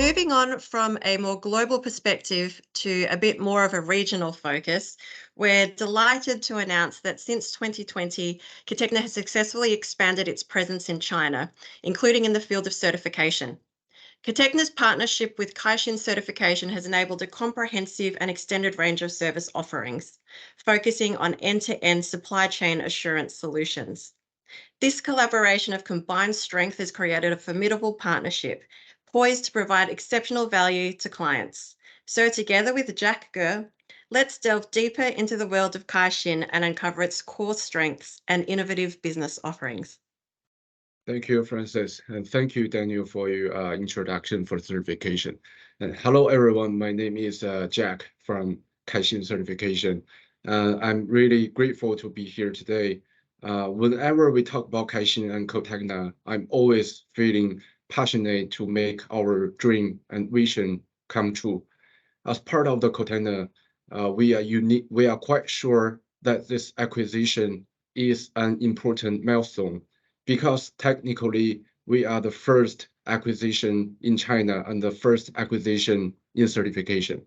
moving on from a more global perspective to a bit more of a regional focus, we're delighted to announce that since 2020, Catechna has successfully expanded its presence in China, including in the field of certification. Catechna's partnership with Kaixin Certification has enabled a comprehensive and extended range of service offerings, focusing on end-to-end supply chain assurance solutions. This collaboration of combined strength has created a formidable partnership, poised to provide exceptional value to clients. So together with Jack Ger, let's delve deeper into the world of Kaixin and uncover its core strengths and innovative business offerings. Thank you, Francis, and thank you, Daniel, for your introduction for certification. And hello, everyone. My name is Jack from Kaixin Certification. I'm really grateful to be here today. Whenever we talk about Kaixin and Catechna, I'm always feeling passionate to make our dream and vision come true. As part of the Catechna, we are unique. We are quite sure that this acquisition is an important milestone because technically we are the first acquisition in China and the first acquisition in certification.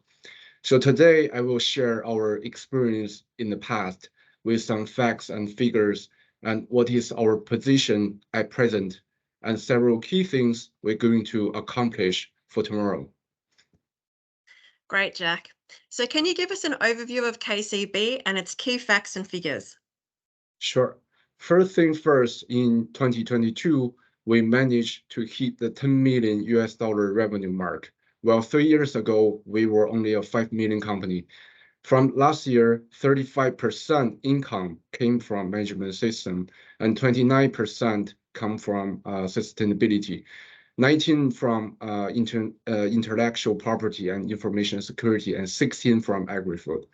So today I will share our experience in the past with some facts and figures and what is our position at present and several key things we're going to accomplish for tomorrow. Great, Jack. So can you give us an overview of KCB and its key facts and figures? Sure. First thing first, in 2022, we managed to hit the 10 million US dollar revenue mark. Well, 3 years ago, we were only a 5 million company. From last year, 35% income came from management system and 29% come from sustainability. 19 from intellectual property and information security, and 16 from agri-food.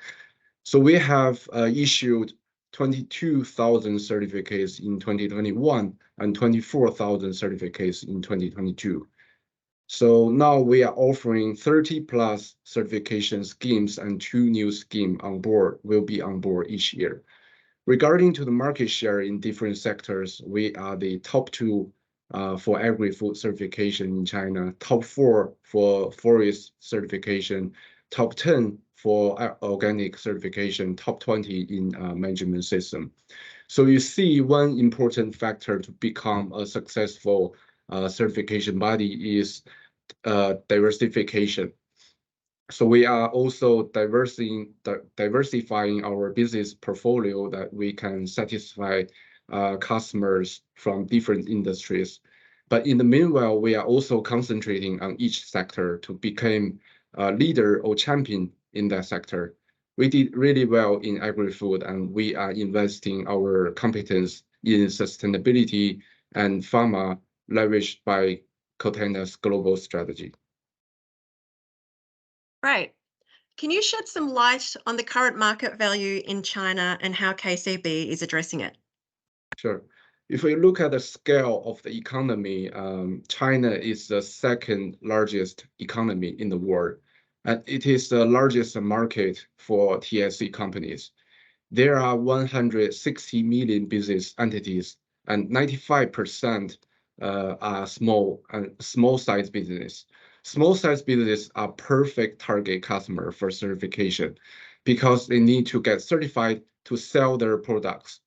So we have issued 22,000 certificates in 2021 and 24,000 certificates in 2022. So now we are offering 30 plus certification schemes and 2 new schemes on board will be on board each year. Regarding to the market share in different sectors, we are the top 2 for agri-food certification in China, top 4 for forest certification, top 10 for organic certification, top 20 in management system. So you see, one important factor to become a successful certification body is diversification. So we are also diversifying our business portfolio that we can satisfy customers from different industries. But in the meanwhile, we are also concentrating on each sector to become a leader or champion in that sector. We did really well in agri-food, and we are investing our competence in sustainability and pharma, leveraged by Catechna's global strategy. Right. Can you shed some light on the current market value in China and how KCB is addressing it? Sure. If we look at the scale of the economy, China is the second largest economy in the world, and it is the largest market for TSE companies. There are 160 million business entities, and 95% are small-sized business. Small-sized businesses are perfect target customer for certification because they need to get certified to sell their products.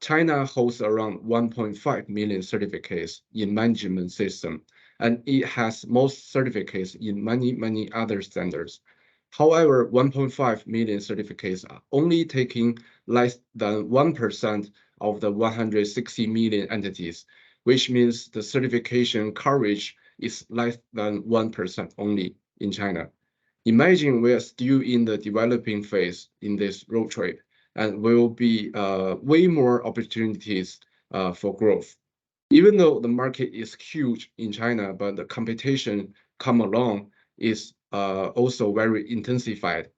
China holds around 1.5 million certificates in management system, and it has most certificates in many other standards. However, 1.5 million certificates are only taking less than 1% of the 160 million entities, which means the certification coverage is less than 1% only in China. Imagine we are still in the developing phase in this road trip, and will be way more opportunities for growth. Even though the market is huge in China, but the competition come along is also very intensified.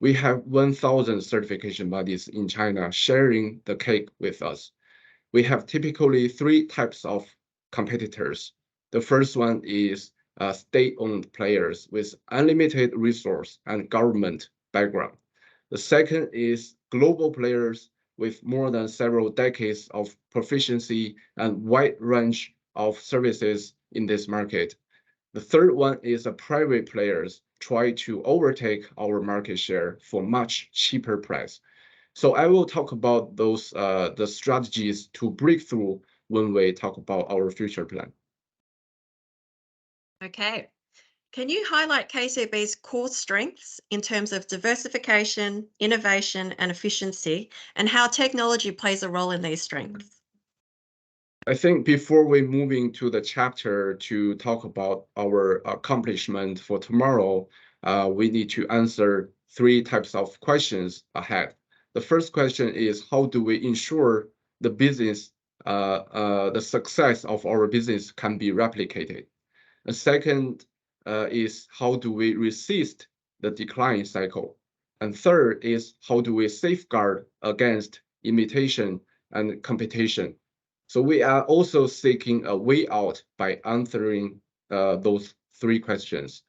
We have 1,000 certification bodies in China sharing the cake with us. We have typically 3 types of competitors. The first one is state-owned players with unlimited resource and government background. The second is global players with more than several decades of proficiency and wide range of services in this market. The third one is private players try to overtake our market share for much cheaper price. So I will talk about those the strategies to break through when we talk about our future plan. Okay. Can you highlight KCB's core strengths in terms of diversification, innovation, and efficiency, and how technology plays a role in these strengths? I think before we move into the chapter to talk about our accomplishment for tomorrow, we need to answer three types of questions ahead. The first question is, how do we ensure the business, the success of our business can be replicated? The second is, how do we resist the decline cycle? And third is, how do we safeguard against imitation and competition? So we are also seeking a way out by answering those three questions.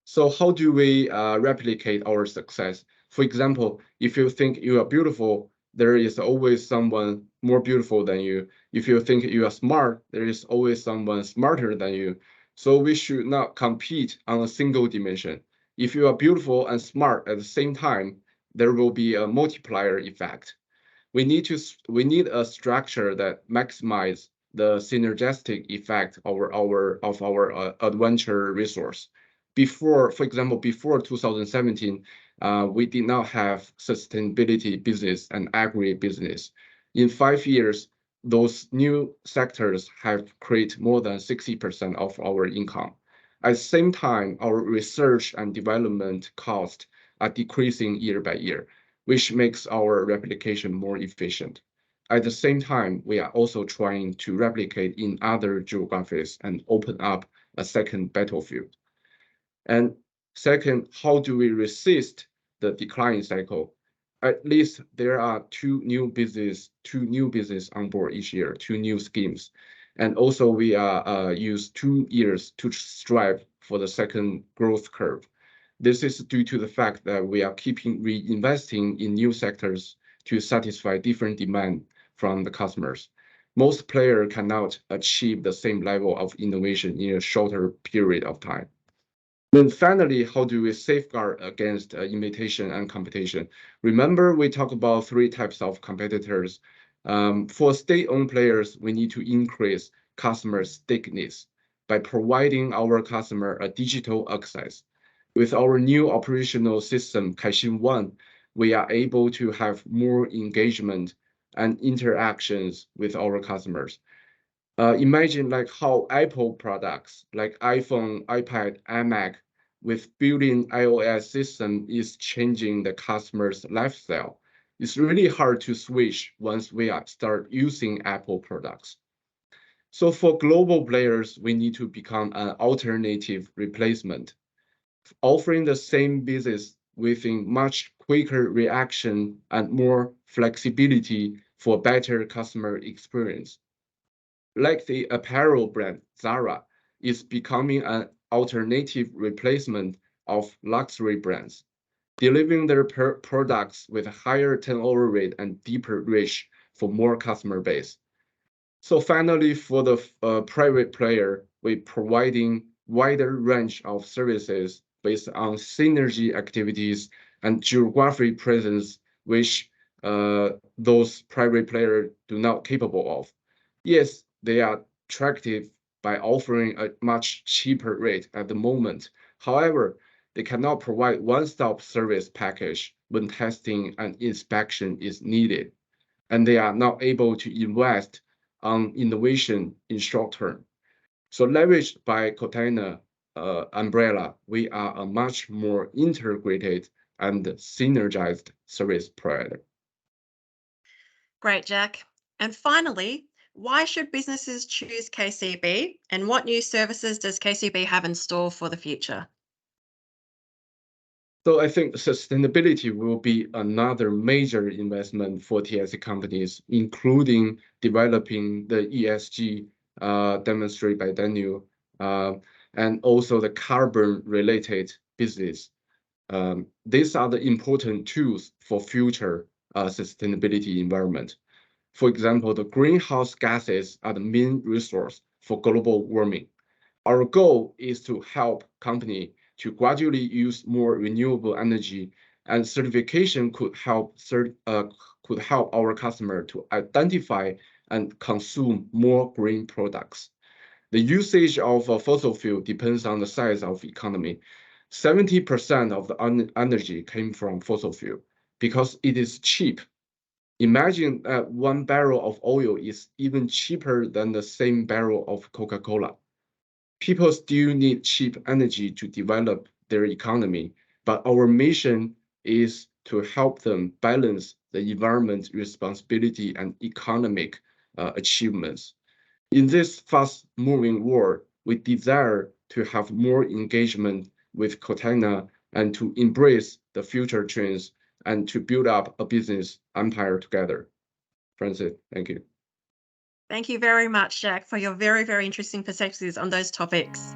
So how do we replicate our success? For example, if you think you are beautiful, there is always someone more beautiful than you. If you think you are smart, there is always someone smarter than you. So we should not compete on a single dimension. If you are beautiful and smart at the same time, there will be a multiplier effect. We need a structure that maximize the synergistic effect of our adventure resource. For example, before 2017, we did not have sustainability business and agri business. In 5 years, those new sectors have created more than 60% of our income. At the same time, our research and development costs are decreasing year by year, which makes our replication more efficient. At the same time, we are also trying to replicate in other geographies and open up a second battlefield. And second, how do we resist the decline cycle? At least there are two new business on board each year, two new schemes. And also we are use 2 years to strive for the second growth curve. This is due to the fact that we are keeping reinvesting in new sectors to satisfy different demand from the customers. Most players cannot achieve the same level of innovation in a shorter period of time. Then finally, how do we safeguard against imitation and competition? Remember, we talked about three types of competitors. For state-owned players, we need to increase customer stickiness by providing our customer a digital access. With our new operational system, Kaixin One, we are able to have more engagement and interactions with our customers. Imagine like how Apple products like iPhone, iPad, iMac with built-in iOS system is changing the customer's lifestyle. It's really hard to switch once we start using Apple products. So for global players, we need to become an alternative replacement, offering the same business within much quicker reaction and more flexibility for better customer experience. Like the apparel brand Zara is becoming an alternative replacement of luxury brands, delivering their products with a higher turnover rate and deeper reach for more customer base. So finally, for the private player, we're providing wider range of services based on synergy activities and geographic presence, which those private players do not capable of. Yes, they are attractive by offering a much cheaper rate at the moment. However, they cannot provide one-stop service package when testing and inspection is needed, and they are not able to invest on innovation in short term. So leveraged by Cortana umbrella, we are a much more integrated and synergized service provider. Great, Jack. And finally, why should businesses choose KCB, and what new services does KCB have in store for the future? So I think sustainability will be another major investment for TSC companies, including developing the ESG demonstrated by Daniel, and also the carbon-related business. These are the important tools for future sustainability environment. For example, the greenhouse gases are the main resource for global warming. Our goal is to help company to gradually use more renewable energy, and certification could help our customer to identify and consume more green products. The usage of fossil fuel depends on the size of economy. 70% of the energy came from fossil fuel because it is cheap. Imagine that 1 barrel of oil is even cheaper than the same barrel of Coca-Cola. People still need cheap energy to develop their economy, but our mission is to help them balance the environment responsibility and economic achievements. In this fast-moving world, we desire to have more engagement with Cortana and to embrace the future trends and to build up a business empire together. Francis, thank you. Thank you very much, Jack, for your very, very interesting perspectives on those topics.